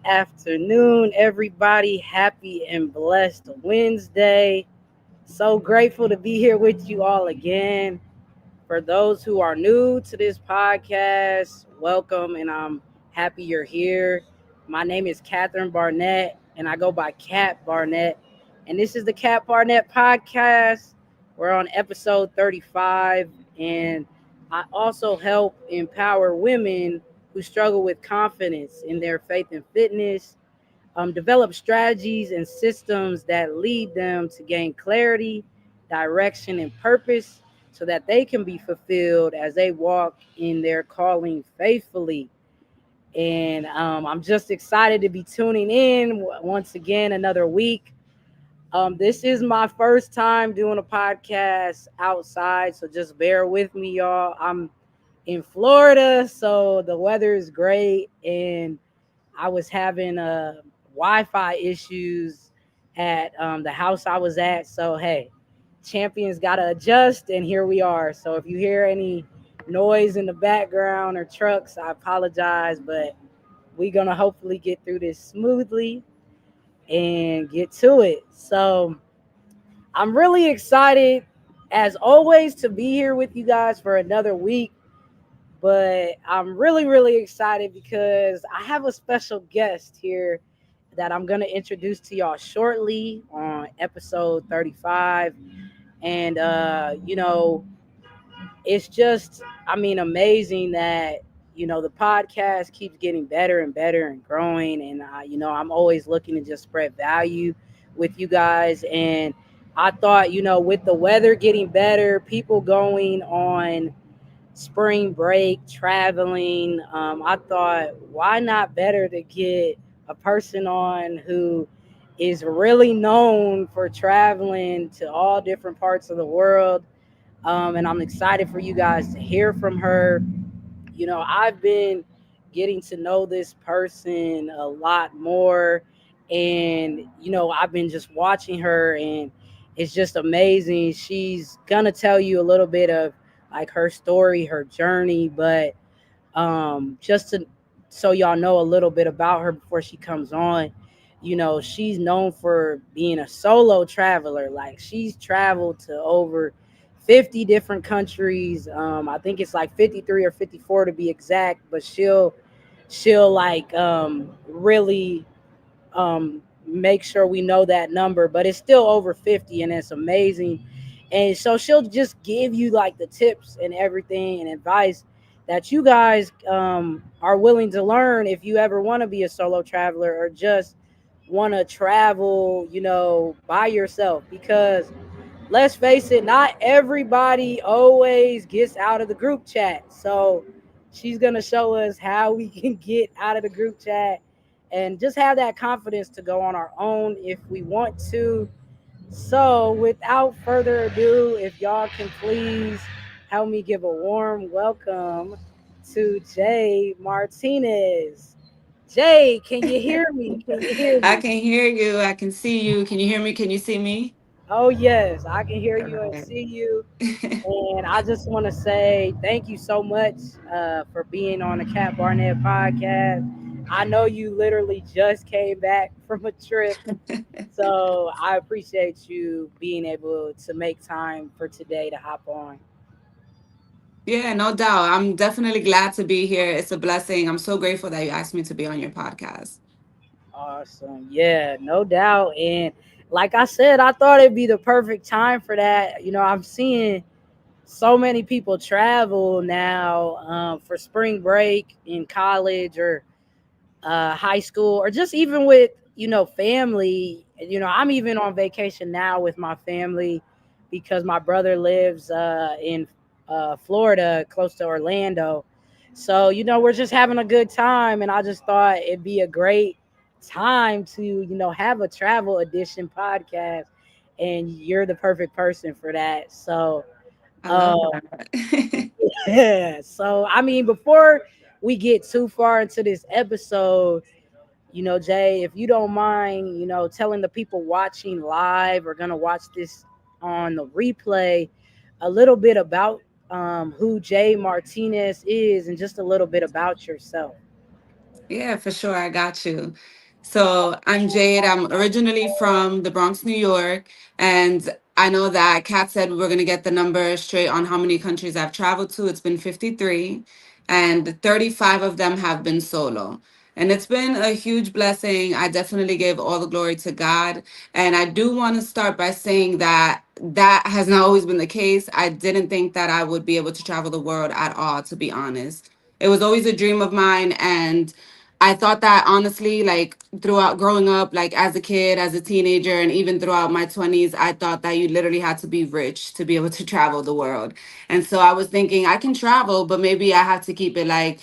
afternoon, everybody. Happy and blessed Wednesday. So grateful to be here with you all again. For those who are new to this podcast, welcome, and I'm happy you're here. My name is Catherine Barnett, and I go by Cat Barnett. And this is the Cat Barnett podcast. We're on episode 35, and I also help empower women who struggle with confidence in their faith and fitness, develop strategies and systems that lead them to gain clarity, direction, and purpose so that they can be fulfilled as they walk in their calling faithfully. And I'm just excited to be tuning in once again another week. This is my first time doing a podcast outside, so just bear with me, y'all. I'm in Florida, so the weather is great, and I was having Wi-Fi issues at the house I was at. So hey, champions gotta adjust, and here we are. So if you hear any noise in the background or trucks, I apologize, but we're gonna hopefully get through this smoothly and get to it. So I'm really excited, as always, to be here with you guys for another week. But I'm really, really excited because I have a special guest here that I'm going to introduce to y'all shortly on episode 35. And, it's just, amazing that, the podcast keeps getting better and better and growing. And, I'm always looking to just spread value with you guys. And I thought, with the weather getting better, people going on spring break, traveling, I thought, why not better to get a person on who is really known for traveling to all different parts of the world. And I'm excited for you guys to hear from her. I've been getting to know this person a lot more. And, I've been just watching her, and it's just amazing. She's going to tell you a little bit of like her story, her journey, but just to so y'all know a little bit about her before she comes on. She's known for being a solo traveler. Like, she's traveled to over 50 different countries. I think it's like 53 or 54 to be exact, but she'll like really make sure we know that number, but it's still over 50, and it's amazing. And so she'll just give you like the tips and everything and advice that you guys are willing to learn if you ever want to be a solo traveler or just want to travel, by yourself. Because let's face it, not everybody always gets out of the group chat. So she's going to show us how we can get out of the group chat and just have that confidence to go on our own if we want to. So without further ado, if y'all can please help me give a warm welcome to Jay Martinez. Jay, can you hear me? Can you hear I me? can hear you. I can see you. Can you hear me? Can you see me? Oh, yes, I can hear All you and right. see you. And I just want to say thank you so much for being on the Cat Barnett podcast. I know you literally just came back from a trip, so I appreciate you being able to make time for today to hop on. Yeah, no doubt. I'm definitely glad to be here. It's a blessing. I'm so grateful that you asked me to be on your podcast. Awesome. Yeah, no doubt. And like I said, I thought it'd be the perfect time for that. I'm seeing so many people travel now for spring break in college or high school, or just even with family. I'm even on vacation now with my family because my brother lives in Florida, close to Orlando. So we're just having a good time, and I just thought it'd be a great time to have a travel edition podcast, and you're the perfect person for that. So I um, love that. yeah. So before we get too far into this episode, Jay, if you don't mind, telling the people watching live or gonna watch this on the replay a little bit about who Jay Martinez is and just a little bit about yourself. Yeah, for sure. I got you. So I'm Jade. I'm originally from the Bronx, New York. And I know that Kat said we were going to get the number straight on how many countries I've traveled to. It's been 53, and 35 of them have been solo. And it's been a huge blessing. I definitely give all the glory to God. And I do want to start by saying that that has not always been the case. I didn't think that I would be able to travel the world at all, to be honest. It was always a dream of mine. And I thought that honestly, like throughout growing up, like as a kid, as a teenager, and even throughout my 20s, I thought that you literally had to be rich to be able to travel the world. And so I was thinking I can travel, but maybe I have to keep it like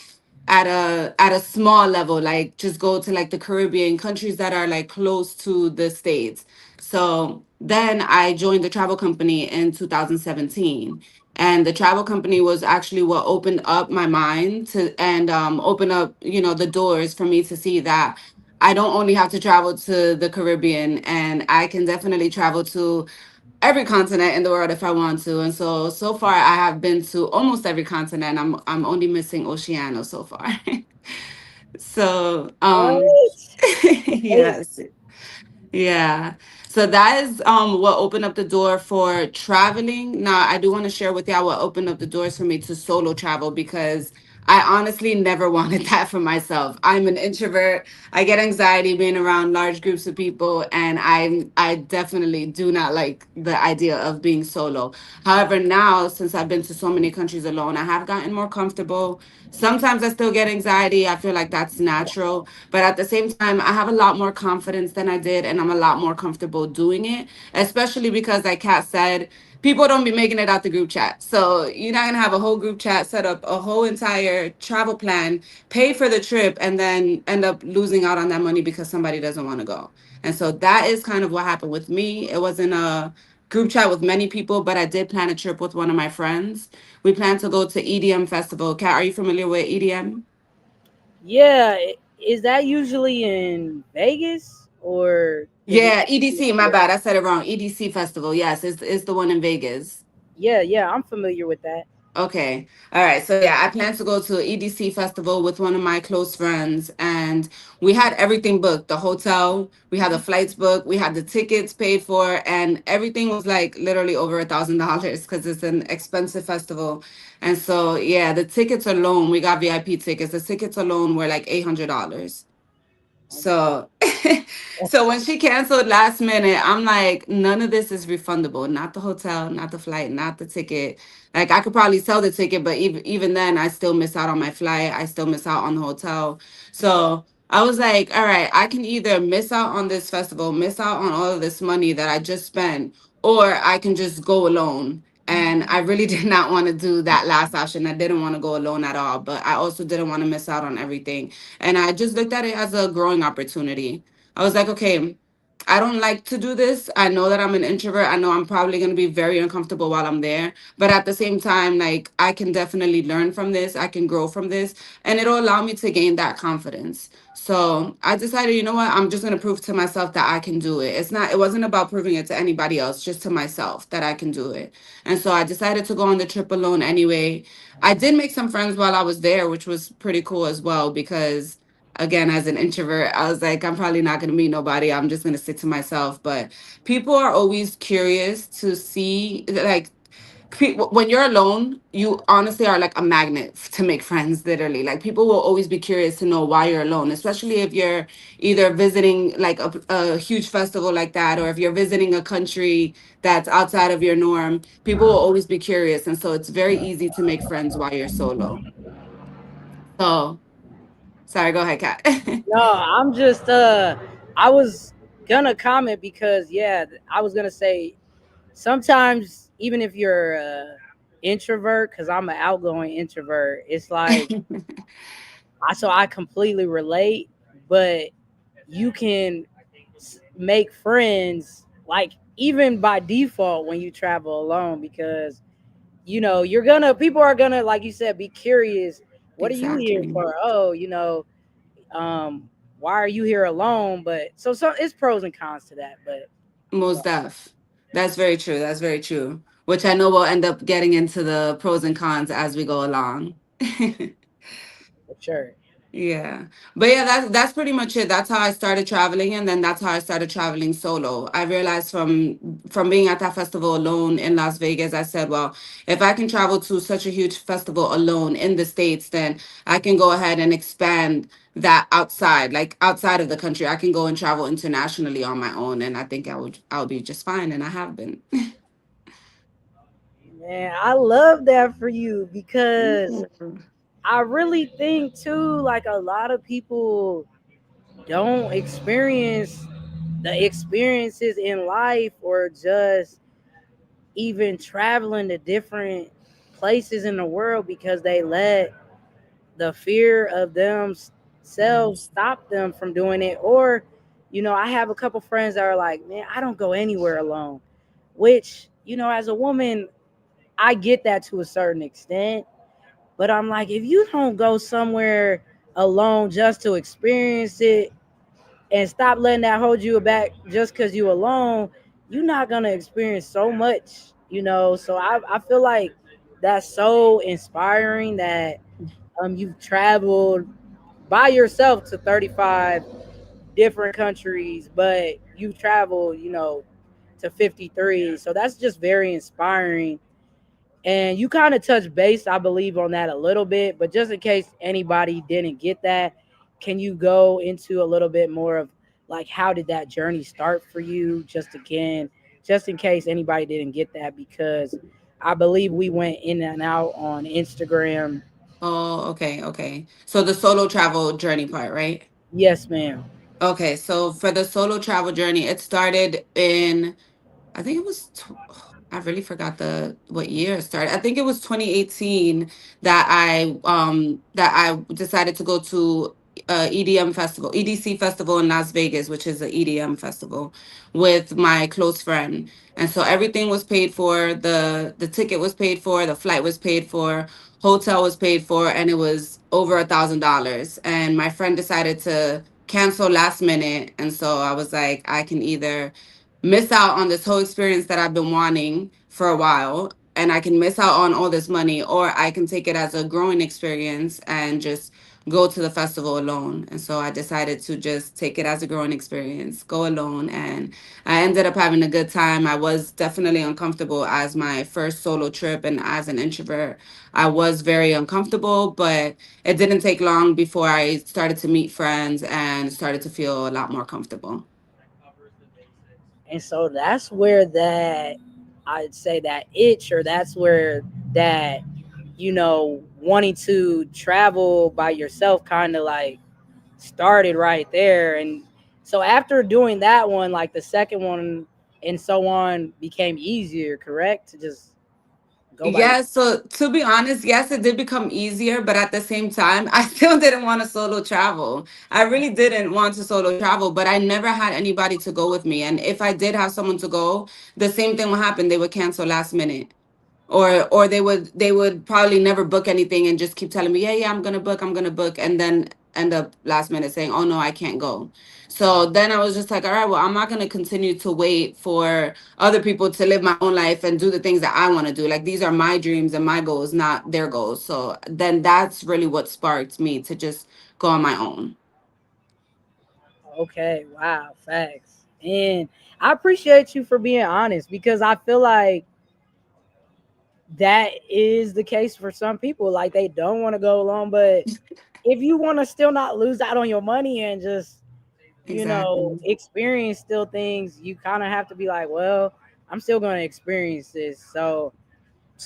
at a small level, like just go to like the Caribbean countries that are like close to the States. So then I joined the travel company in 2017, and the travel company was actually what opened up my mind to and open up, you know, the doors for me to see that I don't only have to travel to the Caribbean, and I can definitely travel to every continent in the world if I want to. And so far I have been to almost every continent. I'm only missing Oceania so far. So What? Amazing. yes. Yeah. So that is what opened up the door for traveling. Now I do want to share with y'all what opened up the doors for me to solo travel, because I honestly never wanted that for myself. I'm an introvert. I get anxiety being around large groups of people, and I definitely do not like the idea of being solo. However, now since I've been to so many countries alone, I have gotten more comfortable. Sometimes I still get anxiety. I feel like that's natural, but at the same time, I have a lot more confidence than I did, and I'm a lot more comfortable doing it, especially because, like Kat said, people don't be making it out the group chat. So you're not going to have a whole group chat, set up a whole entire travel plan, pay for the trip, and then end up losing out on that money because somebody doesn't want to go. And so that is kind of what happened with me. It wasn't a group chat with many people, but I did plan a trip with one of my friends. We planned to go to EDM Festival. Kat, are you familiar with EDM? Yeah, is that usually in Vegas or is it? Yeah, EDC. My bad. I said it wrong. EDC Festival. Yes, it's the one in Vegas. Yeah, yeah, I'm familiar with that. Okay. All right. So yeah, I plan to go to an EDC festival with one of my close friends, and we had everything booked. The hotel, we had the flights booked, we had the tickets paid for, and everything was like literally over $1,000 because it's an expensive festival. And so yeah, the tickets alone, we got VIP tickets. The tickets alone were like $800. Oh my god. So, so when she canceled last minute, I'm like, none of this is refundable. Not the hotel, not the flight, not the ticket. Like I could probably sell the ticket, but even then, I still miss out on my flight. I still miss out on the hotel. So I was like, all right, I can either miss out on this festival, miss out on all of this money that I just spent, or I can just go alone. And I really did not want to do that last option. I didn't want to go alone at all, but I also didn't want to miss out on everything. And I just looked at it as a growing opportunity. I was like, okay, I don't like to do this. I know that I'm an introvert. I know I'm probably going to be very uncomfortable while I'm there. But at the same time, like, I can definitely learn from this. I can grow from this. And it'll allow me to gain that confidence. So I decided, you know what? I'm just going to prove to myself that I can do it. It wasn't about proving it to anybody else, just to myself that I can do it. And so I decided to go on the trip alone anyway. I did make some friends while I was there, which was pretty cool as well, because again, as an introvert, I was like, I'm probably not going to meet nobody. I'm just going to sit to myself. But people are always curious to see, like, when you're alone, you honestly are like a magnet to make friends, literally. Like, people will always be curious to know why you're alone, especially if you're either visiting like a huge festival like that, or if you're visiting a country that's outside of your norm. People will always be curious. And so it's very easy to make friends while you're solo. So, sorry, go ahead, Kat. No, I'm just I was gonna comment because yeah, I was gonna say sometimes even if you're introvert, because I'm an outgoing introvert, it's like I completely relate, but you can make friends like even by default when you travel alone because you're gonna people are gonna like you said be curious. What are you here Exactly. for? Oh, why are you here alone? But so it's pros and cons to that, but Most def. That's very true. That's very true. Which I know we'll end up getting into the pros and cons as we go along. for sure. Yeah. But yeah, that's pretty much it. That's how I started traveling, and then that's how I started traveling solo. I realized from being at that festival alone in Las Vegas, I said, well, if I can travel to such a huge festival alone in the States, then I can go ahead and expand that outside, like outside of the country. I can go and travel internationally on my own, and I think I'll be just fine, and I have been. Man, I love that for you because I really think too, like a lot of people don't experience the experiences in life or just even traveling to different places in the world because they let the fear of themselves Yes. stop them from doing it. Or, I have a couple friends that are like, man, I don't go anywhere alone, which, as a woman, I get that to a certain extent. But I'm like, if you don't go somewhere alone just to experience it and stop letting that hold you back just because you alone, you're not gonna experience so much. So I feel like that's so inspiring that you've traveled by yourself to 35 different countries, but you've traveled, to 53. So that's just very inspiring. And you kind of touched base, I believe, on that a little bit, but just in case anybody didn't get that, can you go into a little bit more of like how did that journey start for you? Just in case anybody didn't get that, because I believe we went in and out on Instagram. Oh, okay, okay. So the solo travel journey part, right? Yes, ma'am. Okay, so for the solo travel journey, it started in I think it was I really forgot the what year it started. I think it was 2018 that I decided to go to EDM festival, EDC festival in Las Vegas, which is an EDM festival with my close friend. And so everything was paid for, the ticket was paid for, the flight was paid for, hotel was paid for, and it was over $1,000. And my friend decided to cancel last minute, and so I was like, I can either miss out on this whole experience that I've been wanting for a while, and I can miss out on all this money, or I can take it as a growing experience and just go to the festival alone. And so I decided to just take it as a growing experience, go alone, and I ended up having a good time. I was definitely uncomfortable as my first solo trip, and as an introvert, I was very uncomfortable, but it didn't take long before I started to meet friends and started to feel a lot more comfortable. And so that's where I'd say that itch, or that's where that, wanting to travel by yourself kind of like started right there. And so after doing that one, like the second one and so on became easier, correct? To just go by your Yeah, so to be honest, yes, it did become easier, but at the same time, I still didn't want to solo travel. I really didn't want to solo travel, but I never had anybody to go with me. And if I did have someone to go, the same thing would happen. They would cancel last minute, or they would probably never book anything and just keep telling me, yeah, I'm gonna book, and then end up last minute saying, oh no, I can't go. So then I was just like, all right, well, I'm not gonna continue to wait for other people to live my own life and do the things that I want to do. Like, these are my dreams and my goals, not their goals. So then that's really what sparked me to just go on my own. okay, wow, facts. And I appreciate you for being honest, because I feel like that is the case for some people. Like they don't want to go alone, but if you want to still not lose out on your money and just, Exactly. experience still things, you kind of have to be like, well, I'm still going to experience this. So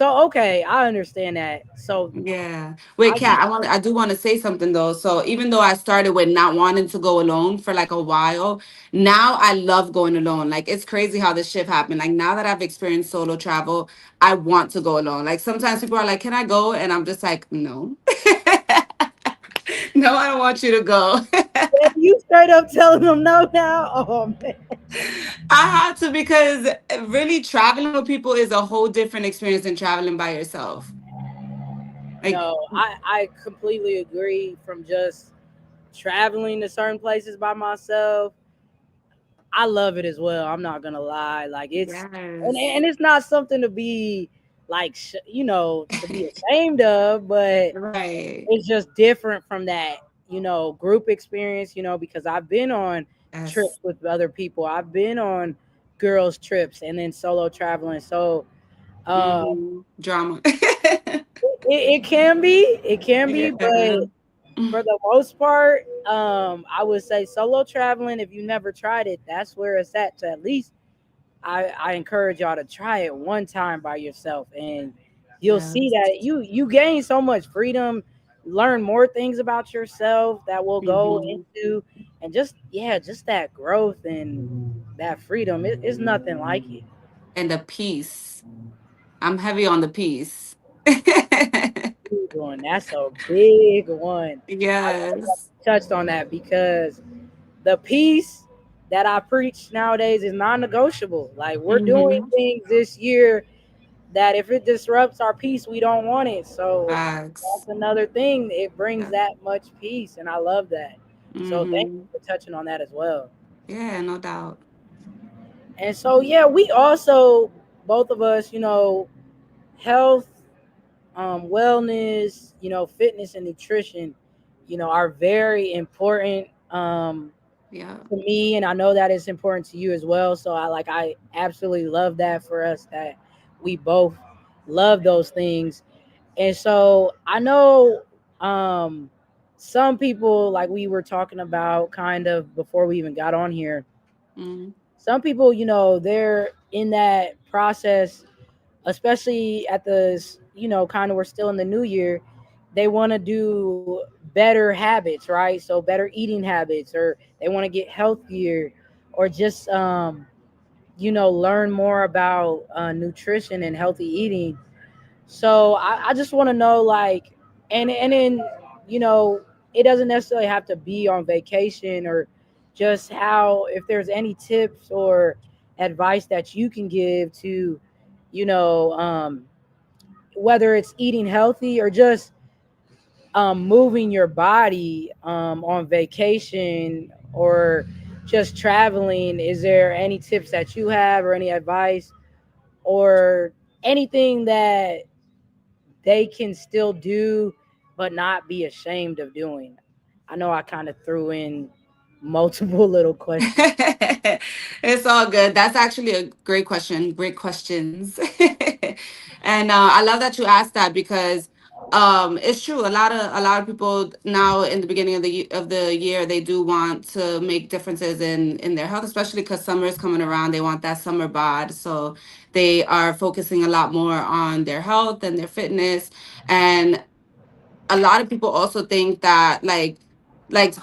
okay, I understand that. So Yeah. Wait, I Kat, I do want to say something though. So even though I started with not wanting to go alone for like a while, now I love going alone. Like, it's crazy how this shift happened. Like, now that I've experienced solo travel, I want to go alone. Like, sometimes people are like, "Can I go?" And I'm just like, "No." No, I don't want you to go. you straight up telling them no now. Oh man. I had to, because really traveling with people is a whole different experience than traveling by yourself. Like, No, I completely agree. From just traveling to certain places by myself, I love it as well. I'm not gonna lie. Like it's yes. and it's not something to be like to be ashamed of, but Right. it's just different from that. group experience, because I've been on Yes. trips with other people. I've been on girls trips and then solo traveling. So uh Drama. it can be, Yeah. but for the most part, I would say solo traveling, if you never tried it, that's where it's at. To at least I encourage y'all to try it one time by yourself, and you'll see Yes. that you gain so much freedom, learn more things about yourself that will go Hmm. into, and just, yeah, just that growth and that freedom. It's nothing like it. And the peace. I'm heavy on the peace. Big one. That's a big one. I love that Yes. you touched on that, because the peace that I preach nowadays is non-negotiable. Like, we're doing Hmm. things this year that if it disrupts our peace, we don't want it. So Facts. that's another thing. It brings Yeah. that much peace, and I love that. So thank you Hmm. for touching on that as well. Yeah, no doubt. And so, yeah, we also, both of us, health, wellness, fitness and nutrition, are very important Yeah. to me, and I know that it's important to you as well. So I absolutely love that for us, that we both love those things. And so I know um some people, like we were talking about kind of before we even got on here, Mm. some people, they're in that process, especially at the, kind of, we're still in the new year. They want to do better habits, right? So better eating habits, or they want to get healthier, or just learn more about nutrition and healthy eating. So I just want to know, like, and then, you know it doesn't necessarily have to be on vacation, or just how, if there's any tips or advice that you can give to, you know whether it's eating healthy or just moving your body on vacation, or just traveling. Is there any tips that you have, or any advice, or anything that they can still do but not be ashamed of doing? I know I kind of threw in multiple little questions. It's all good. That's actually a great question. Great questions. And I love that you asked that because it's true. A lot of people now in the beginning of the year, they do want to make differences in their health, especially because summer is coming around. They want that summer bod, so they are focusing a lot more on their health and their fitness. And a lot of people also think that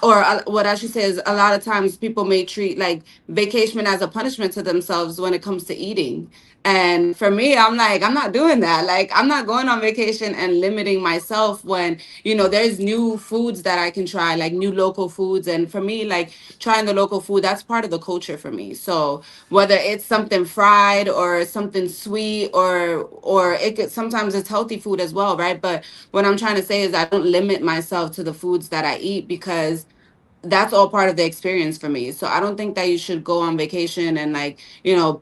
or what I should say is a lot of times people may treat like vacation as a punishment to themselves when it comes to eating. And for me, I'm like, I'm not doing that. Like, I'm not going on vacation and limiting myself when, there's new foods that I can try, like new local foods. And for me, like trying the local food, that's part of the culture for me. So whether it's something fried or something sweet, or it could, sometimes it's healthy food as well, right? But what I'm trying to say is I don't limit myself to the foods that I eat because that's all part of the experience for me. So I don't think that you should go on vacation and like,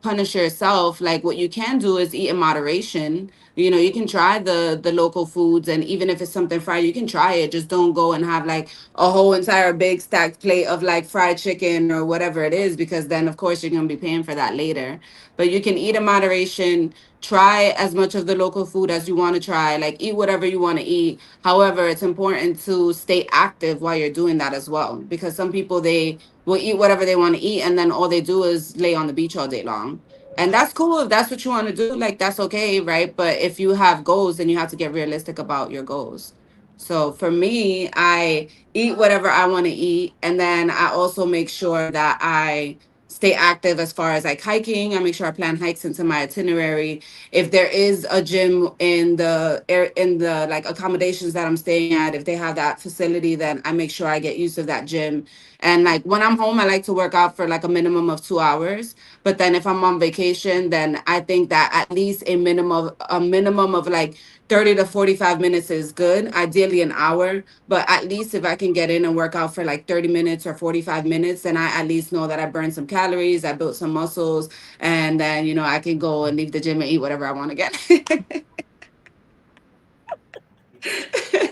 punish yourself. Like what you can do is eat in moderation. You can try the local foods, and even if it's something fried, you can try it. Just don't go and have like a whole entire big stacked plate of like fried chicken or whatever it is, because then of course you're going to be paying for that later. But you can eat in moderation, try as much of the local food as you want to try, like eat whatever you want to eat. However, it's important to stay active while you're doing that as well, because some people, they will eat whatever they want to eat and then all they do is lay on the beach all day long. And that's cool if that's what you want to do, like that's okay, right? But if you have goals, then you have to get realistic about your goals. So for me, I eat whatever I want to eat, and then I also make sure that I stay active as far as like hiking. I make sure I plan hikes into my itinerary. If there is a gym in the air, in the like accommodations that I'm staying at, if they have that facility, then I make sure I get use of that gym. And like when I'm home, I like to work out for like a minimum of 2 hours. But then if I'm on vacation, then I think that at least a minimum of like 30 to 45 minutes is good, ideally an hour. But at least if I can get in and work out for like 30 minutes or 45 minutes, then I at least know that I burned some calories, I built some muscles, and then, I can go and leave the gym and eat whatever I want to get.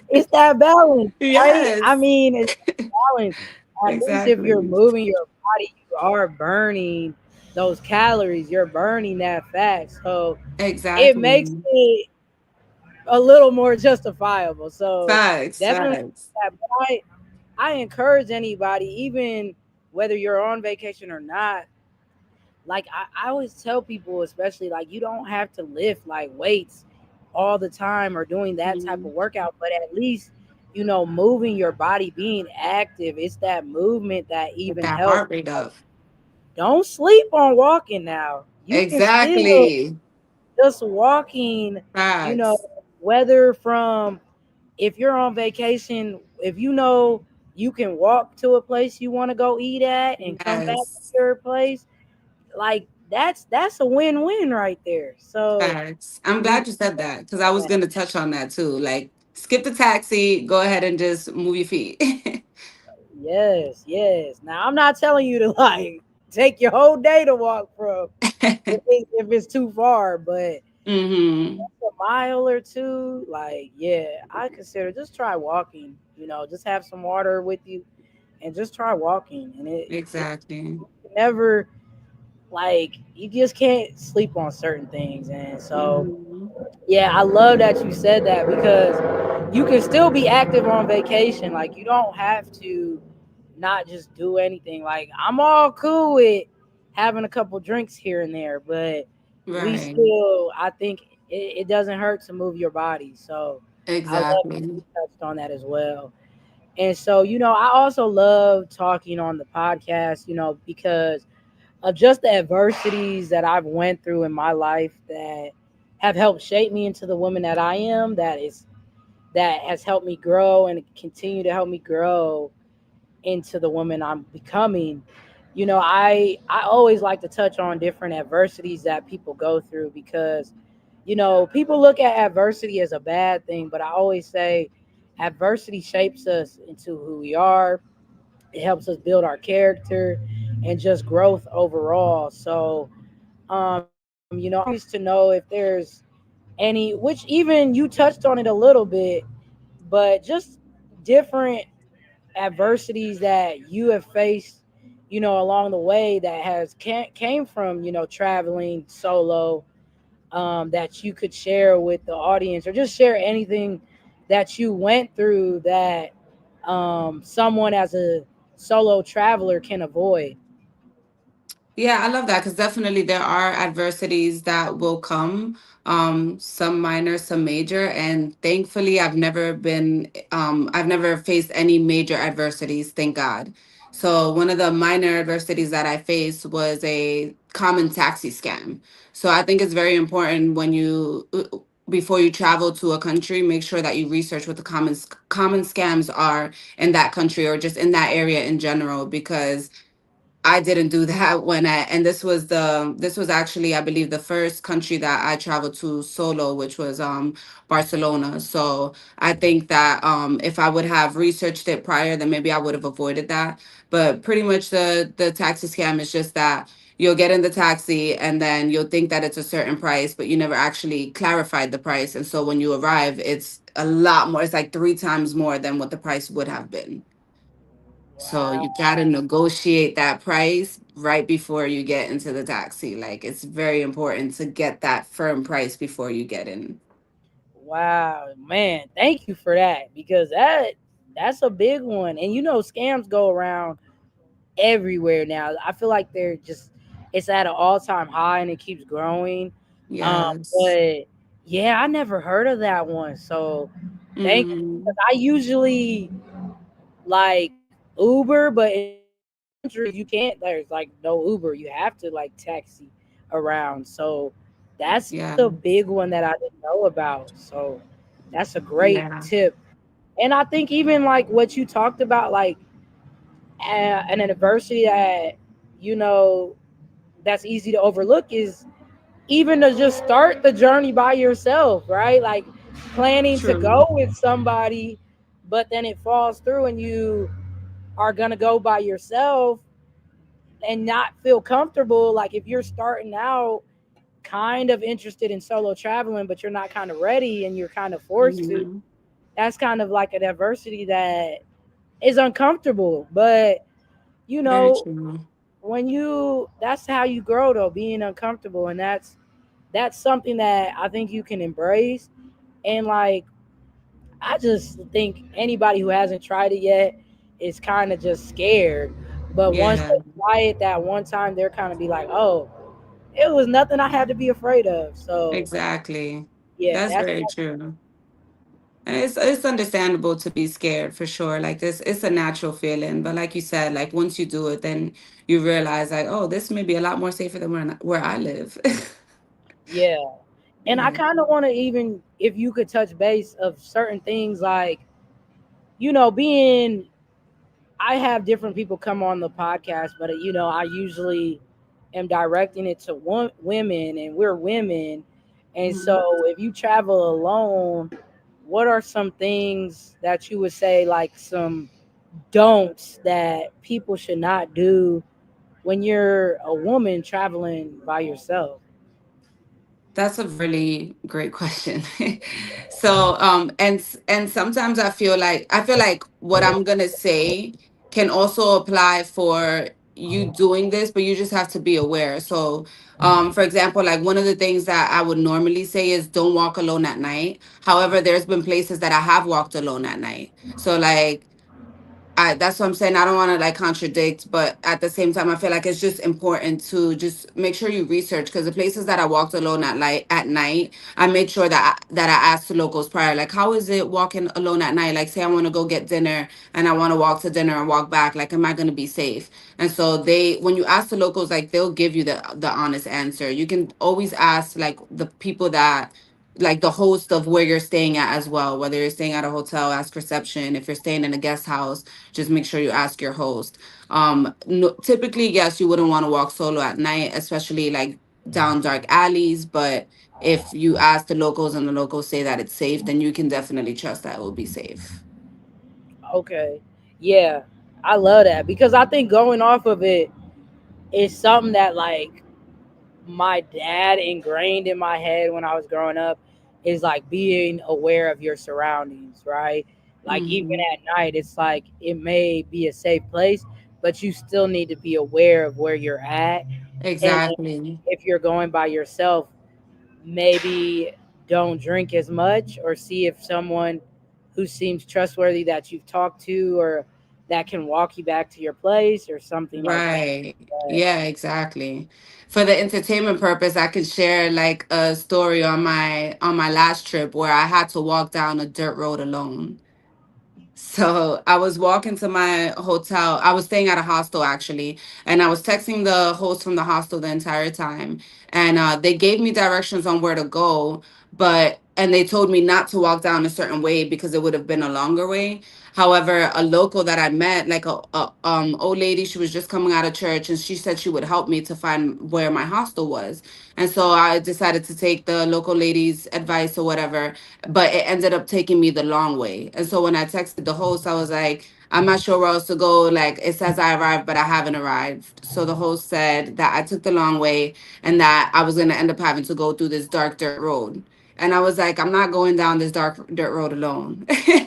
It's that balance, right? I Yes. mean, balance. At least if you're Exactly. moving your body, you are burning those calories. You're burning that fat. So it makes Exactly. it a little more justifiable. So Facts, definitely facts. that. But I encourage anybody, even whether you're on vacation or not, like I always tell people, especially like you don't have to lift like weights all the time or doing that type of Mhm. workout, but at least moving your body, being active, it's that movement that Get even that helps. heart rate up. Don't sleep on walking now. You can still Exactly. just walking, you know, Facts. whether from if you're on vacation, if you can walk to a place you want to go eat at and come back to Yes. your place, like that's a win-win right there. So Facts. I'm we glad you said that because I was gonna touch on that too. Like, skip the taxi, go ahead and just move your feet. yes, yes. Now I'm not telling you to like take your whole day to walk from if it's too far, but Hmm. a mile or two, like yeah, I consider just try walking. Just have some water with you and just try walking, and it Exactly. never like you just can't sleep on certain things, and so Hmm. yeah, I love that you said that because you can still be active on vacation. Like you don't have to not just do anything. Like I'm all cool with having a couple drinks here and there, but we Right. still, I think it doesn't hurt to move your body. So I love that you Exactly. touched on that as well. And so, I also love talking on the podcast, because of just the adversities that I've went through in my life that have helped shape me into the woman that I am. That has helped me grow and continue to help me grow into the woman I'm becoming. I always like to touch on different adversities that people go through because people look at adversity as a bad thing, but I always say adversity shapes us into who we are. It helps us build our character and just growth overall. So I'm curious to know if there's any, which even you touched on it a little bit, but just different adversities that you have faced, along the way that came from, traveling solo, that you could share with the audience, or just share anything that you went through that someone as a solo traveler can avoid. Yeah, I love that because definitely there are adversities that will come, some minor, some major, and thankfully I've never faced any major adversities, thank God. So one of the minor adversities that I faced was a common taxi scam. So I think it's very important when before you travel to a country, make sure that you research what the common scams are in that country or just in that area in general, because I didn't do that and this was actually, I believe, the first country that I traveled to solo, which was Barcelona. So I think that if I would have researched it prior, then maybe I would have avoided that. But pretty much the taxi scam is just that you'll get in the taxi and then you'll think that it's a certain price, but you never actually clarified the price. And so when you arrive, it's a lot more. It's like three times more than what the price would have been. So you Wow. got to negotiate that price right before you get into the taxi. Like, it's very important to get that firm price before you get in. Wow, man, thank you for that because that's a big one. And scams go around everywhere now. I feel like it's at an all-time high and it keeps growing. Yes. But yeah, I never heard of that one. So thank you. Hmm. 'Cause I usually like Uber, but in some countries you can't. There's like no Uber. You have to like taxi around. So that's a Yeah. big one that I didn't know about. So that's a great Yeah. tip. And I think even like what you talked about, like an adversity that you know that's easy to overlook is even to just start the journey by yourself, right? Like planning to True. go with somebody, but then it falls through and you are gonna go by yourself and not feel comfortable. Like if you're starting out kind of interested in solo traveling, but you're not kind of ready and you're kind of forced to, Hmm. that's kind of like an adversity that is uncomfortable. But you Very know, true. when you that's how you grow though, being uncomfortable, and that's something that I think you can embrace. And like, I just think anybody who hasn't tried it yet is kind of just scared. But once Yeah, they try it that one time, they're kind of be like, oh, it was nothing I had to be afraid of. So exactly. yeah, That's that's very true. And it's understandable to be scared for sure. Like this, it's a natural feeling. But like you said, like once you do it, then you realize like, oh, this may be a lot more safer than where I live. yeah. And I Yeah. kind of want to, even if you could touch base of certain things like, being, I have different people come on the podcast, but I usually am directing it to women, and we're women. And Mhm. so if you travel alone, what are some things that you would say, like some don'ts that people should not do when you're a woman traveling by yourself? That's a really great question. So, and sometimes I feel like what I'm gonna say can also apply for you doing this, but you just have to be aware. So, for example, like one of the things that I would normally say is don't walk alone at night. However, there's been places that I have walked alone at night. So, like that's what I'm saying. I don't want to like contradict, but at the same time, I feel like it's just important to just make sure you research because the places that I walked alone at night, I made sure that I asked the locals prior, like, how is it walking alone at night? Like, say I want to go get dinner and I want to walk to dinner and walk back. Like, am I going to be safe? And so when you ask the locals, like, they'll give you the honest answer. You can always ask like the people that like the host of where you're staying at as well, whether you're staying at a hotel, ask reception. If you're staying in a guest house, just make sure you ask your host. No, typically, yes, you wouldn't want to walk solo at night, especially like down dark alleys. But if you ask the locals and the locals say that it's safe, then you can definitely trust that it will be safe. Okay. Yeah. I love that because I think going off of it is something that, like, my dad ingrained in my head when I was growing up, is like being aware of your surroundings, right? Like even Hmm. at night, it's like it may be a safe place, but you still need to be aware of where you're at. And Exactly. if you're going by yourself, maybe don't drink as much, or see if someone who seems trustworthy that you've talked to, or that can walk you back to your place or something like that. Right. But Yeah, exactly. For the entertainment purpose, I could share like a story on my last trip where I had to walk down a dirt road alone. So I was walking to my hotel. I was staying at a hostel actually, and I was texting the host from the hostel the entire time. And they gave me directions on where to go, and they told me not to walk down a certain way because it would have been a longer way. However, a local that I met, like a old lady, she was just coming out of church, and she said she would help me to find where my hostel was. And so I decided to take the local lady's advice or whatever, but it ended up taking me the long way. And so when I texted the host, I was like, I'm not sure where else to go. Like it says I arrived, but I haven't arrived. So the host said that I took the long way and that I was going to end up having to go through this dark dirt road. And I was like, I'm not going down this dark dirt road alone.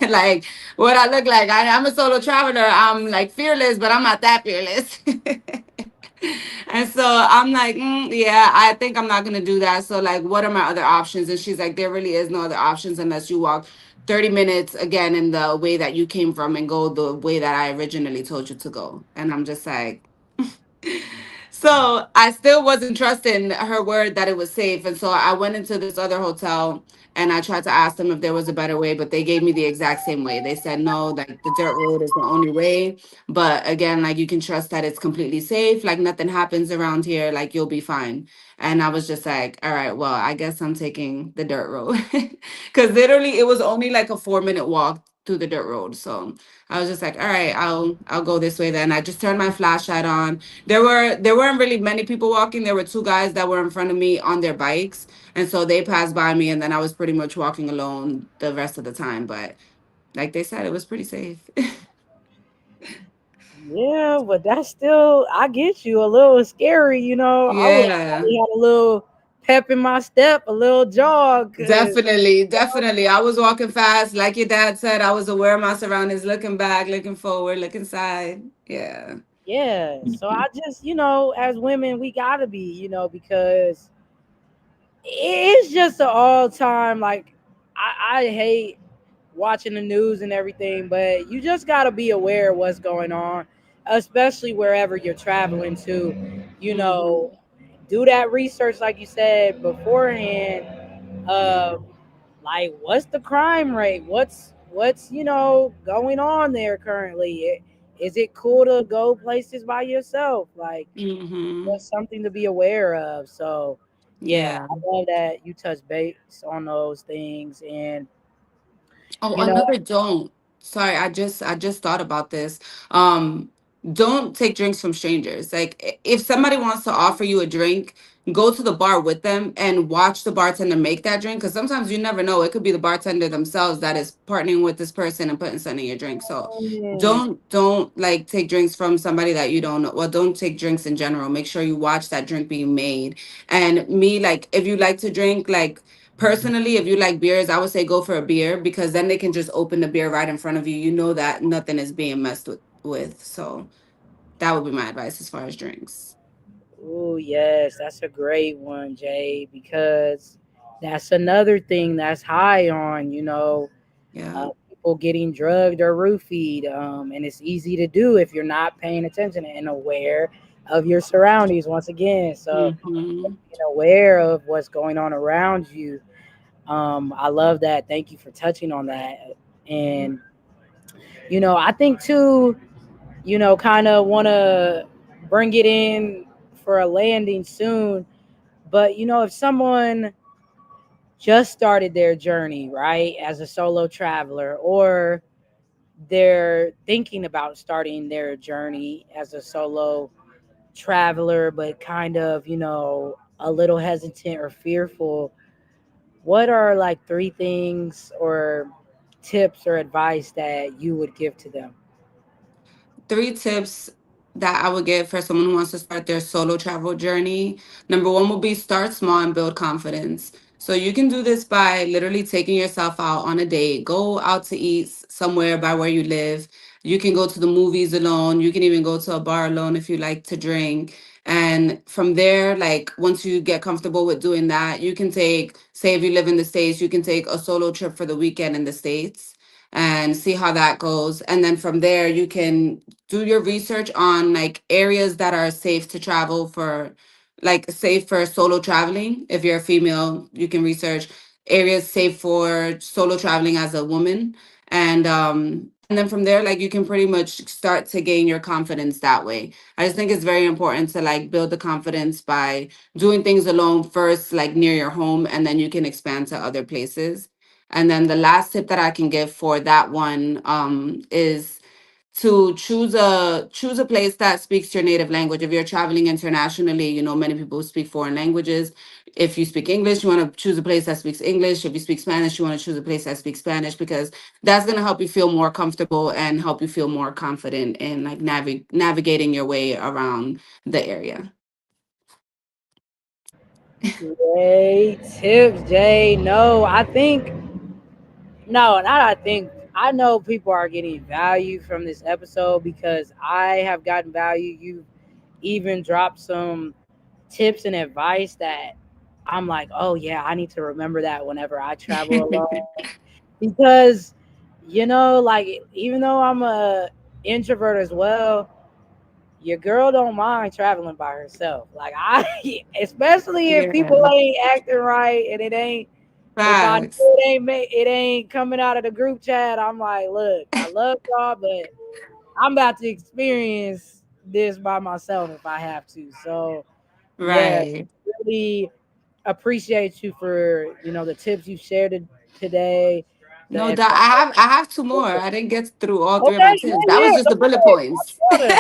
Like what I look like, I'm a solo traveler. I'm like fearless, but I'm not that fearless. And so I'm like, yeah, I think I'm not gonna do that. So like, what are my other options? And she's like, there really is no other options unless you walk 30 minutes again in the way that you came from and go the way that I originally told you to go. And I'm just like, so I still wasn't trusting her word that it was safe. And so I went into this other hotel and I tried to ask them if there was a better way, but they gave me the exact same way. They said, no, like the dirt road is the only way. But again, like you can trust that it's completely safe. Like nothing happens around here. Like you'll be fine. And I was just like, all right, well, I guess I'm taking the dirt road. Cause literally it was only like a 4 minute walk through the dirt road. So I was just like, all right, I'll go this way then. I just turned my flashlight on. There weren't really many people walking. There were two guys that were in front of me on their bikes, and so they passed by me, and then I was pretty much walking alone the rest of the time. But like they said, it was pretty safe. yeah, but that's still, I get you, a little scary. I would have Yeah, probably had a little pep in my step, a little jog, cause Definitely, definitely. I was walking fast, like your dad said. I was aware of my surroundings, looking back, looking forward, looking side. Yeah. yeah. So I just, as women, we gotta be, because it's just an all time like I hate watching the news and everything, but you just gotta be aware of what's going on, especially wherever you're traveling to. You know, Hmm. do that research like you said beforehand. Yeah. Uh, like what's the crime rate? What's going on there currently? Is it cool to go places by yourself? Like Hmm. just something to be aware of. So, yeah, Yeah. I love that you touch base on those things, and Oh, you know, another don't. Sorry, I just thought about this. Um, don't take drinks from strangers. Like if somebody wants to offer you a drink, go to the bar with them and watch the bartender make that drink. Because sometimes you never know. It could be the bartender themselves that is partnering with this person and putting something in your drink. So mm, don't like take drinks from somebody that you don't know. Well, don't take drinks in general. Make sure you watch that drink being made. And me, like if you like to drink, like personally, if you like beers, I would say go for a beer because then they can just open the beer right in front of you. You know that nothing is being messed with. So that would be my advice as far as drinks. oh yes, that's a great one, Jay, because that's another thing that's high on. Yeah. People getting drugged or roofied, and it's easy to do if you're not paying attention and aware of your surroundings. Once again, so Hmm. being aware of what's going on around you. I love that. Thank you for touching on that. And I think too, kind of want to bring it in for a landing soon. But if someone just started their journey, right, as a solo traveler, or they're thinking about starting their journey as a solo traveler, but kind of, a little hesitant or fearful, what are like three things or tips or advice that you would give to them? Three tips that I would give for someone who wants to start their solo travel journey. Number one will be start small and build confidence. So you can do this by literally taking yourself out on a date. Go out to eat somewhere by where you live. You can go to the movies alone. You can even go to a bar alone if you like to drink. And from there, like once you get comfortable with doing that, you can take, say, if you live in the States, you can take a solo trip for the weekend in the States and see how that goes. And then from there, you can do your research on like areas that are safe to travel for, like safe for solo traveling. If you're a female, you can research areas safe for solo traveling as a woman. And then from there, like you can pretty much start to gain your confidence that way. I just think it's very important to like build the confidence by doing things alone first, like near your home, and then you can expand to other places. And then the last tip that I can give for that one is to choose a place that speaks your native language. If you're traveling internationally, many people speak foreign languages. If you speak English, you want to choose a place that speaks English. If you speak Spanish, you want to choose a place that speaks Spanish because that's going to help you feel more comfortable and help you feel more confident in like navigating your way around the area. Great tips, Jay. No, I think no, not I think. I know people are getting value from this episode because I have gotten value. You even dropped some tips and advice that I'm like, oh yeah, I need to remember that whenever I travel alone. Because like even though I'm a introvert as well, your girl don't mind traveling by herself. Like I, especially if people Yeah. ain't acting right and it ain't. If I know Facts. it ain't coming out of the group chat, I'm like, look, I love y'all, but I'm about to experience this by myself if I have to. So yeah, Right. really appreciate you for the tips you shared today. The No, that advice. I have two more. I didn't get through all three of my Okay, tips. yeah, That yeah. was just Go the bullet ahead. points. Watch water.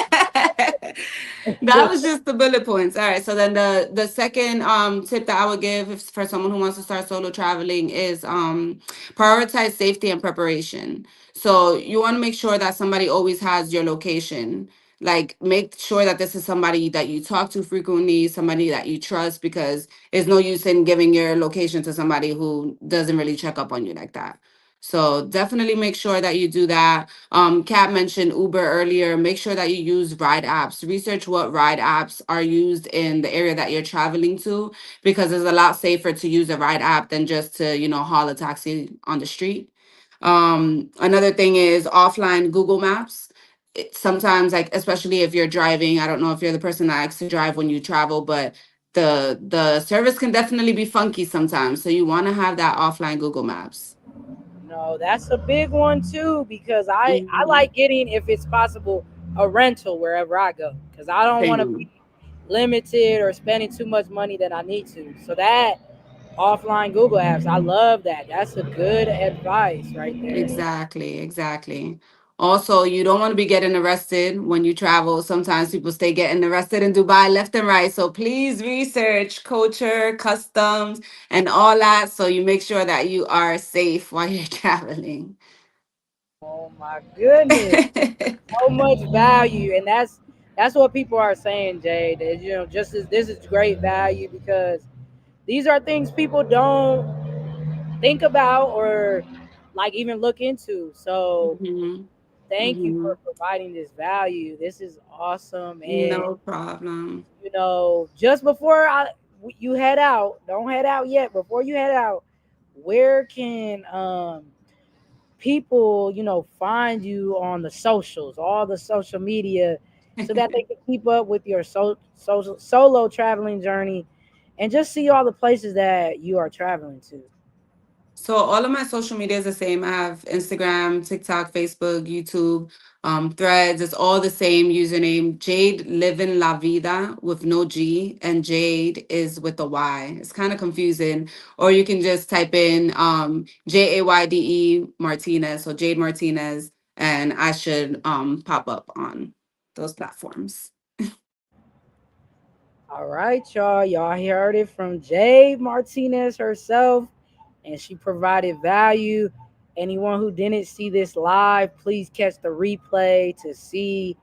That was just the bullet points. All right. So then the second tip that I would give for someone who wants to start solo traveling is prioritize safety and preparation. So you want to make sure that somebody always has your location. Like, make sure that this is somebody that you talk to frequently, somebody that you trust, because there's no use in giving your location to somebody who doesn't really check up on you like that. So definitely make sure that you do that. Kat mentioned Uber earlier. Make sure that you use ride apps. Research what ride apps are used in the area that you're traveling to, because it's a lot safer to use a ride app than just to, haul a taxi on the street. Another thing is offline Google Maps. Sometimes, like, especially if you're driving, I don't know if you're the person that likes to drive when you travel, but the service can definitely be funky sometimes. So you want to have that offline Google Maps. No, that's a big one too because I Mhm. like getting, if it's possible, a rental wherever I go because I don't want to be Same. limited or spending too much money that I need to. So that offline Google apps, I love that. That's a good advice right there. Exactly, exactly. Also, you don't want to be getting arrested when you travel. Sometimes people stay getting arrested in Dubai left and right. So please research culture, customs, and all that, so you make sure that you are safe while you're traveling. Oh my goodness, so much value, and that's what people are saying, Jay. That just as this is great value because these are things people don't think about or like even look into. So Mhm, thank you mhm. for providing this value. This is awesome. And No problem. just before you head out, don't head out yet. Before you head out, where can people find you on the socials, all the social media, so that they can keep up with your solo traveling journey and just see all the places that you are traveling to? So all of my social media is the same. I have Instagram, TikTok, Facebook, YouTube, Threads. It's all the same username. Jade Living La Vida with no G, and Jade is with a Y. It's kind of confusing. Or you can just type in Jayde Martinez, so Jade Martinez, and I should pop up on those platforms. All right, y'all. Y'all heard it from Jay Martinez herself, and she provided value. Anyone who didn't see this live, please catch the replay to see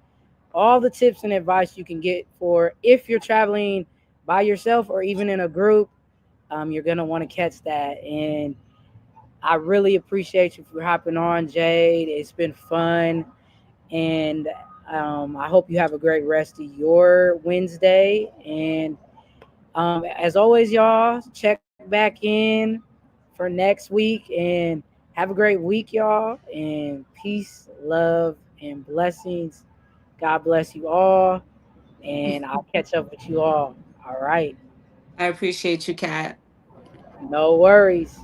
all the tips and advice you can get for if you're traveling by yourself or even in a group. You're gonna want to catch that. And I really appreciate you for hopping on, Jade. It's been fun, and I hope you have a great rest of your Wednesday. And as always, y'all, check back in for next week and have a great week, y'all. And peace, love, and blessings. God bless you all. And I'll catch up with you all. All right. I appreciate you, Kat. No worries.